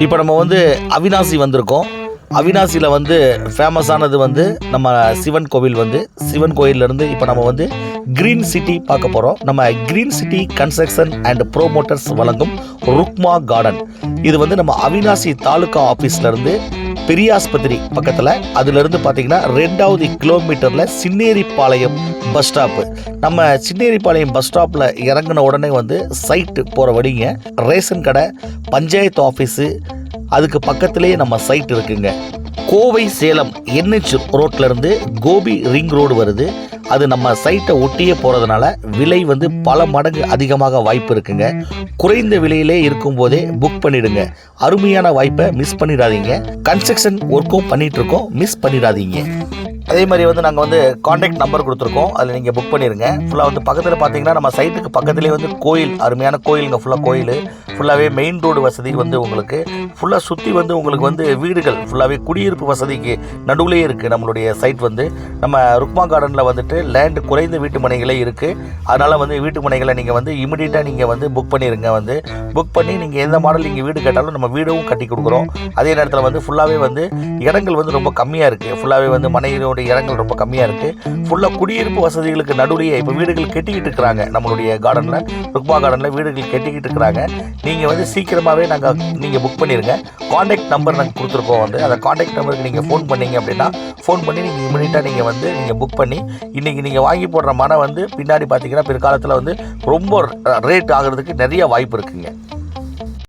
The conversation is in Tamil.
இப்போ நம்ம வந்து அவினாசி வந்திருக்கோம். அவினாசியில் வந்து ஃபேமஸானது வந்து நம்ம சிவன் கோவில் வந்து சிவன் கோயிலேருந்து இப்போ நம்ம வந்து க்ரீன் சிட்டி பார்க்க போகிறோம். நம்ம green city construction and promoters வழங்கும் ருக்மா கார்டன். இது வந்து நம்ம அவினாசி தாலுகா ஆஃபீஸ்லேருந்து பெரிய ஆஸ்பத்திரி பக்கத்தில், அதுலேருந்து பார்த்தீங்கன்னா 2வது கிலோமீட்டரில் சின்னேரிப்பாளையம் பஸ் ஸ்டாப்பு. நம்ம சின்னேரிப்பாளையம் பஸ் ஸ்டாப்பில் இறங்கின உடனே வந்து சைட்டு போகிற வழிங்க ரேஷன் கடை, பஞ்சாயத்து ஆஃபீஸு, அதுக்கு பக்கத்துலேயே நம்ம சைட் இருக்குங்க. கோவை சேலம் NH ரோட்லேருந்து கோபி ரிங் ரோடு வருது. அது நம்ம சைட்டை ஒட்டியே போகிறதுனால விலை வந்து பல மடங்கு அதிகமாக வாய்ப்பு இருக்குங்க. குறைந்த விலையிலே இருக்கும்போதே புக் பண்ணிடுங்க. அருமையான வாய்ப்பை மிஸ் பண்ணிடாதீங்க. கன்ஸ்ட்ரக்ஷன் ஒர்க்கும் பண்ணிகிட்ருக்கோம், மிஸ் பண்ணிடாதீங்க. அதே மாதிரி வந்து நாங்கள் வந்து காண்டாக்ட் நம்பர் கொடுத்துருக்கோம், அதில் நீங்கள் புக் பண்ணிடுங்க. ஃபுல்லாக வந்து பக்கத்தில் பார்த்தீங்கன்னா நம்ம சைட்டுக்கு பக்கத்துலேயே வந்து கோயில், அருமையான கோயிலுங்க. ஃபுல்லாக கோயில், ஃபுல்லாகவே மெயின் ரோடு வசதி வந்து உங்களுக்கு ஃபுல்லாக சுற்றி வந்து உங்களுக்கு வந்து வீடுகள் ஃபுல்லாகவே குடியிருப்பு வசதிக்கு நடுவுலேயே இருக்குது. நம்மளுடைய சைட் வந்து நம்ம ருக்மா கார்டனில் வந்துட்டு லேண்டு குறைந்த வீட்டு மனைகளே இருக்குது. அதனால் வந்து வீட்டு மனைகளை நீங்கள் வந்து இமிடியேட்டாக நீங்கள் வந்து புக் பண்ணிடுங்க. வந்து புக் பண்ணி நீங்கள் எந்த மாடல் நீங்கள் வீடு கேட்டாலும் நம்ம வீடும் கட்டி கொடுக்குறோம். அதே நேரத்தில் வந்து ஃபுல்லாகவே வந்து இடங்கள் வந்து ரொம்ப கம்மியாக இருக்குது. ஃபுல்லாகவே வந்து மனைகளோட இடங்கள் ரொம்ப கம்மியாக இருக்குது. ஃபுல்லாக குடியிருப்பு வசதிகளுக்கு நடுவுலையே இப்போ வீடுகள் கட்டிக்கிட்டு இருக்கிறாங்க. நம்மளுடைய கார்டனில், ருக்மா கார்டனில் வீடுகள் கட்டிக்கிட்டு இருக்கிறாங்க. நீங்கள் வந்து சீக்கிரமாகவே நீங்கள் புக் பண்ணிடுங்க. காண்டாக்ட் நம்பர் நாங்கள் கொடுத்துருக்கோம். வந்து அந்த காண்டாக்ட் நம்பருக்கு நீங்கள் ஃபோன் பண்ணீங்க அப்படின்னா ஃபோன் பண்ணி நீங்கள் இமீடியட்டாக நீங்கள் வந்து நீங்கள் புக் பண்ணி இன்றைக்கி நீங்கள் வாங்கி போடுற மனை வந்து பின்னாடி பார்த்தீங்கன்னா பிற்காலத்தில் வந்து ரொம்ப ரேட் ஆகிறதுக்கு நிறைய வாய்ப்பு இருக்குங்க.